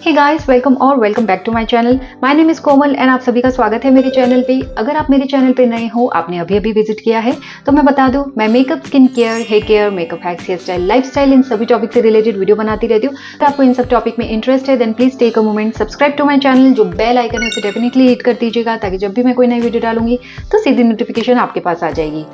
Hey guys, welcome back to my channel. My name is Komal and आप सभी का स्वागत है मेरे चैनल पे। अगर आप मेरे चैनल पे नए हो, आपने अभी अभी विजिट किया है, तो मैं बता दूं, मैं makeup, skin care, hair care, makeup hacks, hair style, lifestyle, इन सभी टॉपिक से रिलेटेड वीडियो बनाती रहती हूँ। अगर आपको इन सब टॉपिक में इंटरेस्ट है then please take a moment, subscribe to my channel. जो बेल आइकन है उसे डेफिनेटली हिट कर दीजिएगा ताकि जब भी मैं कोई नई वीडियो डालूंगी तो सीधी नोटिफिकेशन आपके पास आ जाएगी।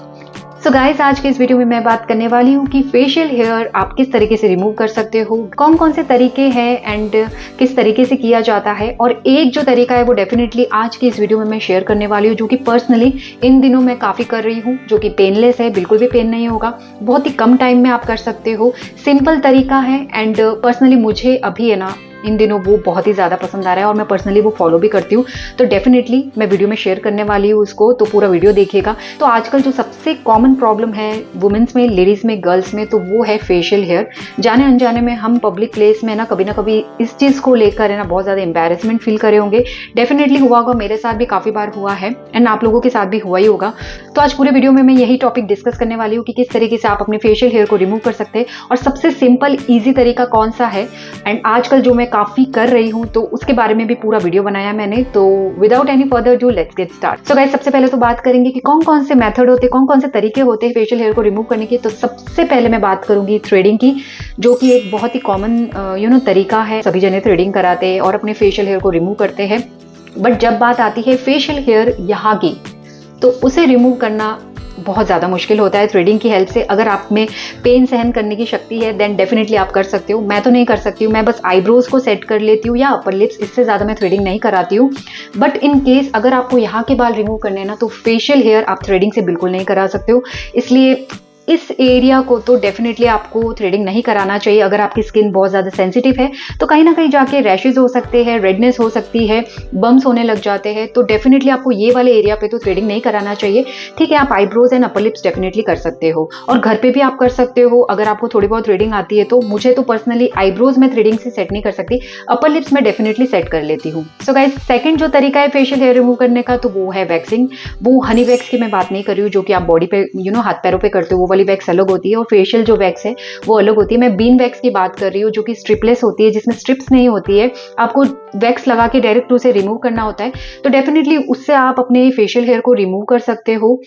सो गाइस, आज के इस वीडियो में मैं बात करने वाली हूँ कि फेशियल हेयर आप किस तरीके से रिमूव कर सकते हो, कौन कौन से तरीके हैं एंड किस तरीके से किया जाता है। और एक जो तरीका है वो डेफिनेटली आज की इस वीडियो में मैं शेयर करने वाली हूँ, जो कि पर्सनली इन दिनों मैं काफ़ी कर रही हूँ, जो कि पेनलेस है, बिल्कुल भी पेन नहीं होगा, बहुत ही कम टाइम में आप कर सकते हो, सिंपल तरीका है एंड पर्सनली मुझे अभी है ना इन दिनों वो बहुत ही ज़्यादा पसंद आ रहा है और मैं पर्सनली वो फॉलो भी करती हूँ। तो डेफिनेटली मैं वीडियो में शेयर करने वाली हूँ उसको, तो पूरा वीडियो देखिएगा। तो आजकल जो सबसे कॉमन प्रॉब्लम है वुमेन्स में, लेडीज़ में, गर्ल्स में, तो वो है फेशियल हेयर। जाने अनजाने में हम पब्लिक प्लेस में ना कभी इस चीज़ को लेकर है ना बहुत ज़्यादा एम्बेरसमेंट फील करे होंगे। डेफिनेटली हुआ होगा, मेरे साथ भी काफ़ी बार हुआ है एंड आप लोगों के साथ भी हुआ ही होगा। तो आज पूरे वीडियो में मैं यही टॉपिक डिस्कस करने वाली हूँ कि किस तरीके से आप अपने फेशियल हेयर को रिमूव कर सकते हैं और सबसे सिंपल ईजी तरीका कौन सा है। एंड आजकल जो मैं काफ़ी कर रही हूं तो उसके बारे में भी पूरा वीडियो बनाया मैंने। तो without any further do let's get start. So guys, सबसे पहले तो बात करेंगे कि कौन कौन से मेथड होते हैं, कौन कौन से तरीके होते हैं फेशियल हेयर को रिमूव करने के। तो सबसे पहले मैं बात करूंगी थ्रेडिंग की, जो कि एक बहुत ही कॉमन तरीका है। सभी जने थ्रेडिंग कराते हैं और अपने फेशियल हेयर को रिमूव करते हैं। बट जब बात आती है फेशियल हेयर यहाँ की, तो उसे रिमूव करना बहुत ज़्यादा मुश्किल होता है थ्रेडिंग की हेल्प से। अगर आप में पेन सहन करने की शक्ति है देन डेफिनेटली आप कर सकते हो। मैं तो नहीं कर सकती हूँ, मैं बस आईब्रोज को सेट कर लेती हूँ या अपर लिप्स, इससे ज़्यादा मैं थ्रेडिंग नहीं कराती हूँ। बट इन केस अगर आपको यहाँ के बाल रिमूव करने हैं ना, तो फेशियल हेयर आप थ्रेडिंग से बिल्कुल नहीं करा सकते हो। इसलिए इस एरिया को तो डेफिनेटली आपको थ्रेडिंग नहीं कराना चाहिए। अगर आपकी स्किन बहुत ज़्यादा सेंसिटिव है तो कहीं ना कहीं जाके रैशेज हो सकते हैं, रेडनेस हो सकती है, बम्स होने लग जाते हैं। तो डेफिनेटली आपको ये वाले एरिया पे तो थ्रेडिंग नहीं कराना चाहिए। ठीक है, आप eyebrows and upper lips definitely कर सकते हो और घर पे भी आप कर सकते हो अगर आपको थोड़ी बहुत थ्रेडिंग आती है तो। मुझे तो पर्सनली आईब्रोज में थ्रेडिंग से सेट नहीं कर सकती, अपर लिप्स में डेफिनेटली सेट कर लेती हूँ। सो गाइस, सेकंड जो तरीका है फेशियल हेयर रिमूव करने का, तो वो है वैक्सिंग। वो हनी वैक्स की मैं बात नहीं कर रही हूँ, जो कि आप बॉडी पे हाथ पैरों पे करते हो, वो वाली वैक्स अलग होती है और फेशियल जो वैक्स है वो अलग होती है। मैं बीन वैक्स की बात कर रही हूँ, जो कि स्ट्रिपलेस होती है, जिसमें स्ट्रिप्स नहीं होती है, आपको वैक्स लगा के डायरेक्ट उसे रिमूव करना होता है। तो डेफिनेटली उससे आप अपने फेशियल हेयर को रिमूव कर सकते हो।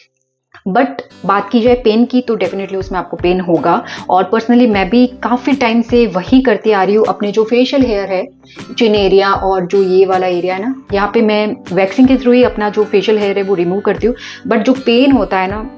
बट बात की जाए पेन की, तो डेफिनेटली उसमें आपको पेन होगा। और पर्सनली मैं भी काफ़ी टाइम से वही करती आ रही हूँ। अपने जो फेशियल हेयर है, चिन एरिया और जो ये वाला एरिया है ना, यहाँ पे मैं वैक्सिंग के थ्रू ही अपना जो फेशियल हेयर है वो रिमूव करती हूँ। बट जो पेन होता है ना,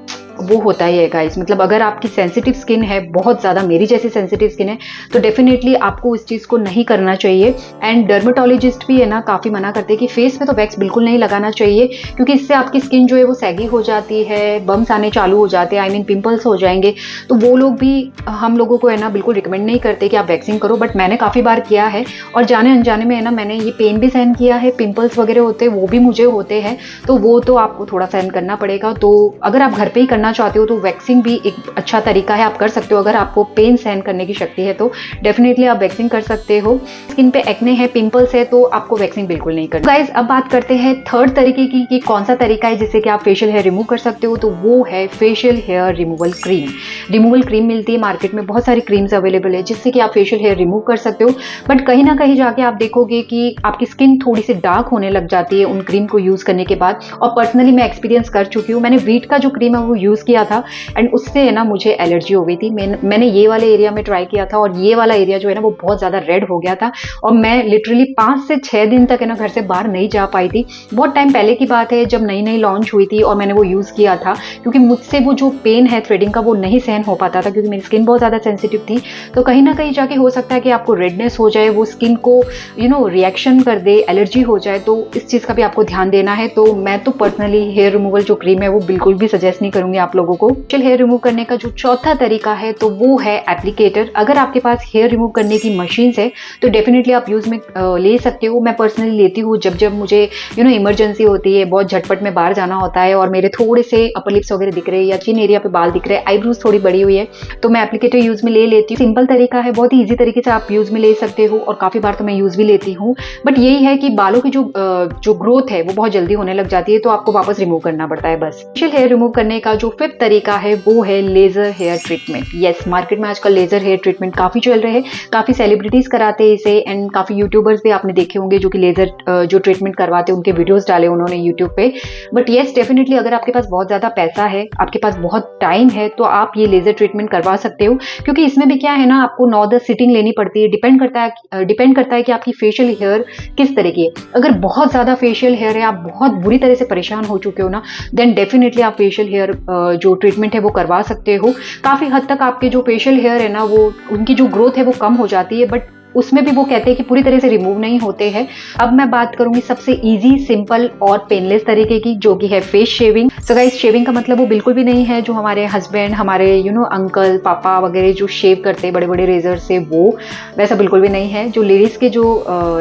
वो होता ही है गाइस। मतलब अगर आपकी सेंसिटिव स्किन है, बहुत ज़्यादा मेरी जैसी सेंसिटिव स्किन है, तो डेफिनेटली आपको इस चीज़ को नहीं करना चाहिए। एंड डर्मेटोलॉजिस्ट भी है ना काफ़ी मना करते हैं कि फेस में तो वैक्स बिल्कुल नहीं लगाना चाहिए, क्योंकि इससे आपकी स्किन जो है वो सैगी हो जाती है, बम्स आने चालू हो जाते हैं, आई मीन पिंपल्स हो जाएंगे। तो वो लोग भी हम लोगों को है ना बिल्कुल रिकमेंड नहीं करते कि आप वैक्सिंग करो। बट मैंने काफ़ी बार किया है और जाने अनजाने में है ना मैंने ये पेन भी सहन किया है, पिंपल्स वगैरह होते हैं वो भी मुझे होते हैं। तो वो तो आपको थोड़ा सहन करना पड़ेगा। तो अगर आप घर पे ही करना चाहते हो तो वैक्सिंग भी एक अच्छा तरीका है, आप कर सकते हो। अगर आपको पेन सहन करने की शक्ति है तो डेफिनेटली आप वैक्सिंग कर सकते हो। स्किन पे एक्ने है, पिंपल्स है, तो आपको वैक्सिंग बिल्कुल नहीं करनी। गाइस, अब बात करते हैं थर्ड तरीके की कि कौन सा तरीका है जिससे कि आप फेशियल हेयर रिमूव कर सकते हो। तो वो है facial hair removal cream. Removal cream मिलती है मार्केट में, बहुत सारी क्रीम्स अवेलेबल है जिससे कि आप फेशियल हेयर रिमूव कर सकते हो। बट कहीं ना कहीं जाके आप देखोगे कि आपकी स्किन थोड़ी सी डार्क होने लग जाती है उन क्रीम को यूज करने के बाद। और पर्सनली मैं एक्सपीरियंस कर चुकी हूँ, मैंने वीट का जो क्रीम है वो यूज किया था एंड उससे है ना मुझे एलर्जी हो गई थी। मैंने ये वाले एरिया में ट्राई किया था और ये वाला एरिया जो है ना वो बहुत ज़्यादा रेड हो गया था और मैं लिटरली 5 से 6 दिन तक है ना घर से बाहर नहीं जा पाई थी। बहुत टाइम पहले की बात है, जब नई नई लॉन्च हुई थी और मैंने वो यूज़ किया था, क्योंकि मुझसे वो जो पेन है थ्रेडिंग का वो नहीं सहन हो पाता था, क्योंकि मेरी स्किन बहुत ज़्यादा सेंसिटिव थी। तो कहीं ना कहीं जाके हो सकता है कि आपको रेडनेस हो जाए, वो स्किन को रिएक्शन कर दे, एलर्जी हो जाए। तो इस चीज़ का भी आपको ध्यान देना है। तो मैं तो पर्सनली हेयर रिमूवल जो क्रीम है वो बिल्कुल भी सजेस्ट नहीं करूँगी आप लोगों को। हेयर रिमूव करने का जो चौथा तरीका है तो वो है एप्लीकेटर। अगर आपके पास हेयर रिमूव करने की मशीन है तो डेफिनेटली आप यूज में ले सकते हो। मैं पर्सनली लेती हूँ जब मुझे इमरजेंसी होती है, बहुत झटपट में बाहर जाना होता है और मेरे थोड़े से अपर लिप्स वगैरह दिख रहे हैं या चिन एरिया पे बाल दिख रहे हैं, आईब्रोज थोड़ी बड़ी हुई है, तो मैं एप्लीकेटर यूज में ले लेती हूँ। सिंपल तरीका है, बहुत ही ईजी तरीके से आप यूज में ले सकते हो और काफी बार तो मैं यूज भी लेती हूँ। बट यही है कि बालों की जो ग्रोथ है वो बहुत जल्दी होने लग जाती है, तो आपको वापस रिमूव करना पड़ता है बस। फेशियल हेयर रिमूव करने का जो जो फिफ्थ तरीका है वो है laser hair treatment. Yes, market में आजकल लेजर हेयर ट्रीटमेंट काफी चल रहे हैं, काफी सेलिब्रिटीज कराते हैं इसे एंड काफी यूट्यूबर्स भी आपने देखे होंगे जो कि लेजर जो ट्रीटमेंट करवाते हैं, उनके वीडियोस डाले उन्होंने यूट्यूब पे। बट येस, डेफिनेटली अगर आपके पास बहुत ज्यादा पैसा है, आपके पास बहुत टाइम है, तो आप ये लेजर ट्रीटमेंट करवा सकते हो, क्योंकि इसमें भी क्या है ना, आपको 9-10 सिटिंग लेनी पड़ती है। डिपेंड करता है कि आपकी फेशियल हेयर किस तरह की है। अगर बहुत ज्यादा फेशियल हेयर है, आप बहुत बुरी तरह से परेशान हो चुके हो ना, देन डेफिनेटली आप फेशियल हेयर जो ट्रीटमेंट है वो करवा सकते हो। काफी हद तक आपके जो फेशियल हेयर है ना, वो उनकी जो ग्रोथ है वो कम हो जाती है, बट उसमें भी वो कहते हैं कि पूरी तरह से रिमूव नहीं होते हैं। अब मैं बात करूंगी सबसे इजी, सिंपल और पेनलेस तरीके की, जो कि है face shaving. So guys, shaving का मतलब वो बिल्कुल भी नहीं है जो हमारे हस्बैंड, हमारे अंकल पापा वगैरह जो शेव करते हैं बड़े बड़े रेजर से, वो वैसा बिल्कुल भी नहीं है। जो लेडीज के जो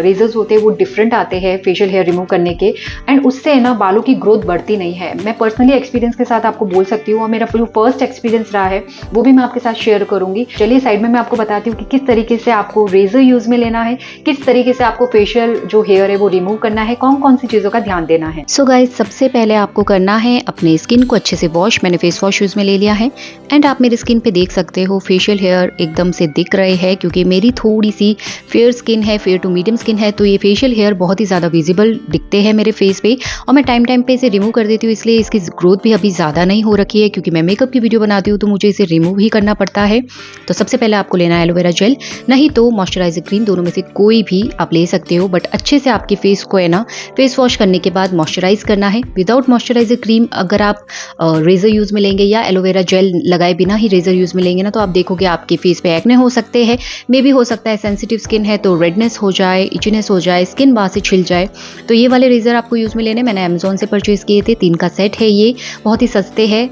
रेजर्स होते हैं वो डिफरेंट आते हैं फेशियल हेयर रिमूव करने के, एंड उससे ना बालों की ग्रोथ बढ़ती नहीं है। मैं पर्सनली एक्सपीरियंस के साथ आपको बोल सकती हूँ, और मेरा जो फर्स्ट एक्सपीरियंस रहा है वो भी मैं आपके साथ शेयर करूंगी। चलिए साइड में मैं आपको बताती हूँ कि किस तरीके से आपको रेजर यूज में लेना है, किस तरीके से आपको फेशियल जो हेयर है वो रिमूव करना है, कौन कौन सी चीजों का ध्यान देना है। सो गाइस, सबसे पहले आपको करना है अपने स्किन को अच्छे से वॉश। मैंने फेस वॉश यूज में ले लिया है एंड आप मेरी स्किन पे देख सकते हो फेशियल हेयर एकदम से दिख रहे हैं, क्योंकि मेरी थोड़ी सी फेयर स्किन है, फेयर टू मीडियम स्किन है, तो ये फेशियल हेयर बहुत ही ज्यादा विजिबल दिखते हैं मेरे फेस पे, और मैं टाइम टाइम पे इसे रिमूव कर देती हूँ। इसलिए इसकी ग्रोथ भी अभी ज्यादा नहीं हो रखी है, क्योंकि मैं मेकअप की वीडियो बनाती हूँ तो मुझे इसे रिमूव ही करना पड़ता है। तो सबसे पहले आपको लेना है एलोवेरा जेल, नहीं तो मॉइस्चराइजर क्रीम, दोनों में से कोई भी आप ले सकते हो, बट अच्छे से आपके फेस को है ना फेस वॉश करने के बाद मॉइस्चराइज करना है। विदाउट मॉइस्चराइजर क्रीम अगर आप रेजर यूज में लेंगे या एलोवेरा जेल लगाए बिना ही रेजर यूज में लेंगे ना, तो आप देखोगे आपके फेस पे एक्ने हो सकते हैं, मे भी हो सकता है सेंसिटिव स्किन है तो रेडनेस हो जाए, इचनेस हो जाए, स्किन बाहर से छिल जाए। तो ये वाले रेजर आपको यूज में लेने, मैंने अमेजोन से परचेज किए थे, 3 का सेट है, ये बहुत ही सस्ते हैं,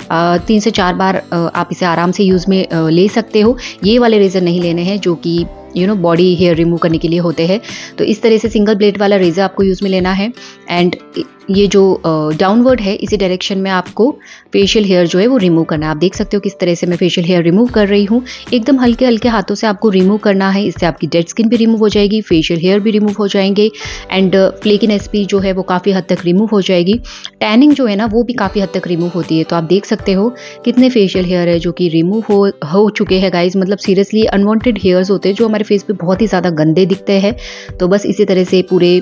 3 से 4 बार आप इसे आराम से यूज में ले सकते हो। ये वाले रेजर नहीं लेने हैं जो कि बॉडी हेयर रिमूव करने के लिए होते हैं। तो इस तरह से सिंगल ब्लेड वाला रेजर आपको यूज में लेना है, एंड ये जो डाउनवर्ड है इसी डायरेक्शन में आपको फेशियल हेयर जो है वो रिमूव करना है। आप देख सकते हो किस तरह से मैं फेशियल हेयर रिमूव कर रही हूँ, एकदम हल्के हल्के हाथों से आपको रिमूव करना है। इससे आपकी डेड स्किन भी रिमूव हो जाएगी, फेशियल हेयर भी रिमूव हो जाएंगे, एंड फ्लेकीनेस भी जो है वो काफ़ी हद तक रिमूव हो जाएगी। टैनिंग जो है ना वो भी काफ़ी हद तक रिमूव होती है। तो आप देख सकते हो कितने फेशियल हेयर है जो कि रिमूव हो चुके हैं गाइज। मतलब सीरियसली अनवांटेड हेयर्स होते हैं जो हमारे फेस पे बहुत ही ज़्यादा गंदे दिखते हैं। तो बस इसी तरह से पूरे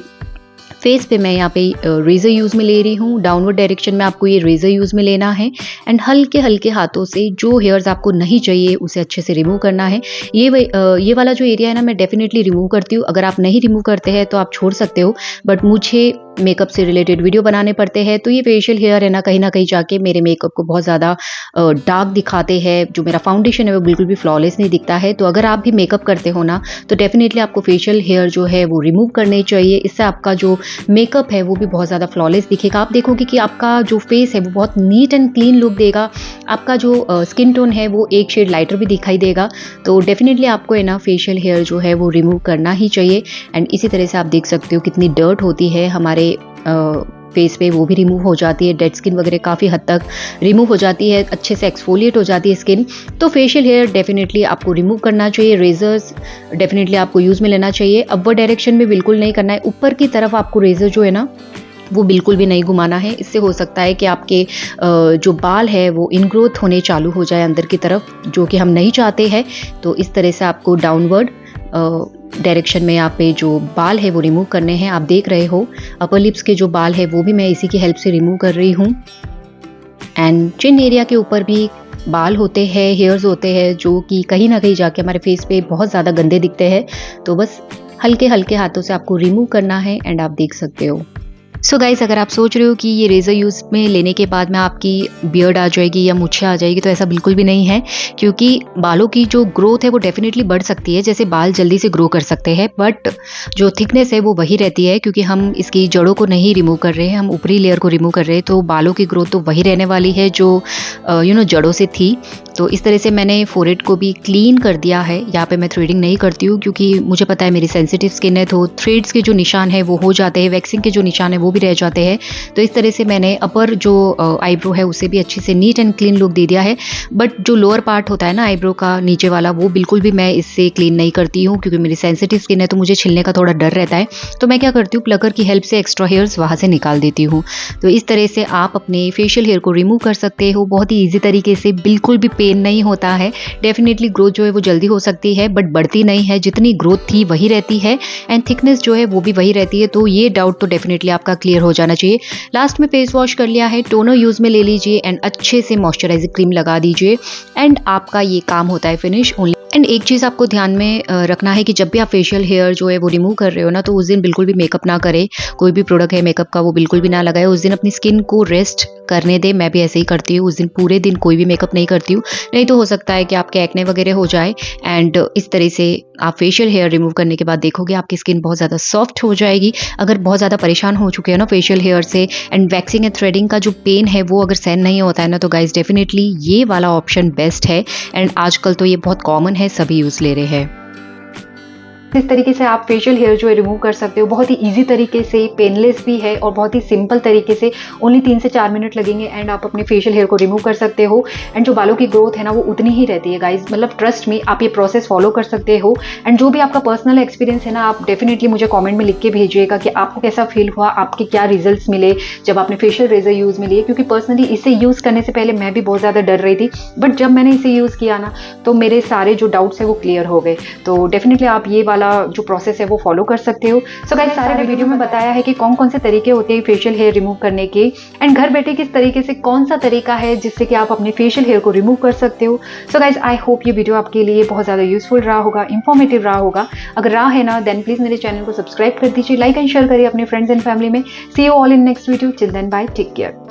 फेस पे मैं यहाँ पे रेजर यूज में ले रही हूँ, डाउनवर्ड डायरेक्शन में आपको ये रेजर यूज में लेना है, एंड हल्के हल्के हाथों से जो हेयर्स आपको नहीं चाहिए उसे अच्छे से रिमूव करना है। ये वाला जो एरिया है ना, मैं डेफिनेटली रिमूव करती हूँ। अगर आप नहीं रिमूव करते हैं तो आप छोड़ सकते हो, बट मुझे मेकअप से रिलेटेड वीडियो बनाने पड़ते हैं, तो ये फेशियल हेयर है ना कहीं जाके मेरे मेकअप को बहुत ज़्यादा डार्क दिखाते हैं। जो मेरा फाउंडेशन है वो बिल्कुल भी फ्लॉलेस नहीं दिखता है। तो अगर आप भी मेकअप करते हो ना, तो डेफिनेटली आपको फेशियल हेयर जो है वो रिमूव करने चाहिए। इससे आपका जो मेकअप है वो भी बहुत ज़्यादा फ्लॉलेस दिखेगा। आप देखोगे कि आपका जो फेस है वो बहुत नीट एंड क्लीन लुक देगा, आपका जो स्किन टोन है वो एक शेड लाइटर भी दिखाई देगा। तो डेफिनेटली आपको है ना फेशियल हेयर जो है वो रिमूव करना ही चाहिए। एंड इसी तरह से आप देख सकते हो कितनी डर्ट होती है हमारे फेस पे, वो भी रिमूव हो जाती है। डेड स्किन वगैरह काफ़ी हद तक रिमूव हो जाती है, अच्छे से एक्सफोलिएट हो जाती है स्किन। तो फेशियल हेयर डेफिनेटली आपको रिमूव करना चाहिए। रेजर्स डेफिनेटली आपको यूज़ में लेना चाहिए। अपवर्ड डायरेक्शन में बिल्कुल नहीं करना है, ऊपर की तरफ आपको रेजर जो है ना वो बिल्कुल भी नहीं घुमाना है। इससे हो सकता है कि आपके जो बाल है वो इनग्रोथ होने चालू हो जाए अंदर की तरफ, जो कि हम नहीं चाहते हैं। तो इस तरह से आपको डाउनवर्ड डायरेक्शन में यहाँ पे जो बाल है वो रिमूव करने हैं। आप देख रहे हो अपर लिप्स के जो बाल है वो भी मैं इसी की हेल्प से रिमूव कर रही हूँ। एंड चिन एरिया के ऊपर भी बाल होते हैं, हेयर्स होते हैं, जो कि कहीं ना कहीं जाके हमारे फेस पे बहुत ज़्यादा गंदे दिखते हैं। तो बस हल्के हल्के हाथों से आपको रिमूव करना है, एंड आप देख सकते हो। सो गाइस, अगर आप सोच रहे हो कि ये रेजर यूज में लेने के बाद में आपकी बियर्ड आ जाएगी या मूंछें आ जाएगी, तो ऐसा बिल्कुल भी नहीं है, क्योंकि बालों की जो ग्रोथ है वो डेफिनेटली बढ़ सकती है। जैसे बाल जल्दी से ग्रो कर सकते हैं, बट जो थिकनेस है वो वही रहती है, क्योंकि हम इसकी जड़ों को नहीं रिमूव कर रहे हैं, हम ऊपरी लेयर को रिमूव कर रहे हैं। तो बालों की ग्रोथ तो वही रहने वाली है जो जड़ों से थी। तो इस तरह से मैंने फोरहेड को भी क्लीन कर दिया है। यहाँ पे मैं थ्रेडिंग नहीं करती हूँ, क्योंकि मुझे पता है मेरी सेंसिटिव स्किन है, तो थ्रेड्स के जो निशान है वो हो जाते हैं, वैक्सिंग के जो निशान है वो भी रह जाते हैं। तो इस तरह से मैंने अपर जो आईब्रो है उसे भी अच्छे से नीट एंड क्लीन लुक दे दिया है। बट जो लोअर पार्ट होता है ना आईब्रो का नीचे वाला, वो बिल्कुल भी मैं इससे क्लीन नहीं करती हूँ, क्योंकि मेरी सेंसिटिव स्किन है तो मुझे छिलने का थोड़ा डर रहता है। तो मैं क्या करती हूँ, प्लकर की हेल्प से एक्स्ट्रा हेयर्स वहाँ से निकाल देती हूँ। तो इस तरह से आप अपने फेशियल हेयर को रिमूव कर सकते हो बहुत ही ईजी तरीके से, बिल्कुल भी पेन नहीं होता है। डेफिनेटली ग्रोथ जो है वो जल्दी हो सकती है, बट बढ़ती नहीं है, जितनी ग्रोथ थी वही रहती है एंड थिकनेस जो है वो भी वही रहती है। तो ये डाउट तो डेफिनेटली आपका क्लियर हो जाना चाहिए। लास्ट में फेस वॉश कर लिया है, टोनर यूज में ले लीजिए एंड अच्छे से मॉइस्चराइजिंग क्रीम लगा दीजिए एंड आपका ये काम होता है फिनिश ओनली। एंड एक चीज़ आपको ध्यान में रखना है कि जब भी आप फेशियल हेयर जो है वो रिमूव कर रहे हो ना, तो उस दिन बिल्कुल भी मेकअप ना करें। कोई भी प्रोडक्ट है मेकअप का वो बिल्कुल भी ना लगाए। उस दिन अपनी स्किन को रेस्ट करने दें। मैं भी ऐसे ही करती हूँ, उस दिन पूरे दिन कोई भी मेकअप नहीं करती हूँ, नहीं तो हो सकता है कि आपके एक्ने वगैरह हो जाए। एंड इस तरह से आप फेशियल हेयर रिमूव करने के बाद देखोगे आपकी स्किन बहुत ज़्यादा सॉफ्ट हो जाएगी। अगर बहुत ज़्यादा परेशान हो चुके हैं ना फेशियल हेयर से, एंड वैक्सिंग एंड थ्रेडिंग का जो पेन है वो अगर सहन नहीं होता है ना, तो गाइज डेफिनेटली ये वाला ऑप्शन बेस्ट है। एंड आजकल तो ये बहुत कॉमन है, सभी यूज़ ले रहे हैं। इस तरीके से आप फेशियल हेयर जो है रिमूव कर सकते हो, बहुत ही इजी तरीके से, पेनलेस भी है और बहुत ही सिंपल तरीके से। ओनली 3 से 4 मिनट लगेंगे एंड आप अपने फेशियल हेयर को रिमूव कर सकते हो। एंड जो बालों की ग्रोथ है ना वो उतनी ही रहती है गाइज, मतलब ट्रस्ट में आप ये प्रोसेस फॉलो कर सकते हो। एंड जो भी आपका पर्सनल एक्सपीरियंस है ना, आप डेफिनेटली मुझे कॉमेंट में लिख के भेजिएगा कि आपको कैसा फील हुआ, आपके क्या रिजल्ट मिले जब आपने फेशियल रेजर यूज़ में लिए। क्योंकि पर्सनली इसे यूज़ करने से पहले मैं भी बहुत ज़्यादा डर रही थी, बट जब मैंने इसे यूज़ किया ना तो मेरे सारे जो डाउट्स है वो क्लियर हो गए। तो डेफिनेटली आप ये वाला जो प्रोसेस वो फॉलो कर सकते हो। सो गाइस, सारे वीडियो में बताया है कि कौन कौन से तरीके होते हैं फेशियल हेयर रिमूव करने के, एंड घर बैठे किस तरीके से कौन सा तरीका है जिससे कि आप अपने फेशियल हेयर को रिमूव कर सकते हो। सो गाइस, आई होप ये वीडियो आपके लिए बहुत ज़्यादा यूजफुल रहा होगा, इंफॉर्मेटिव रहा होगा। अगर रहा है ना, देन प्लीज मेरे चैनल को सब्सक्राइब कर दीजिए, लाइक एंड शेयर करिए अपने फ्रेंड्स एंड फैमिली में। See you all in next video. Till then bye, take care.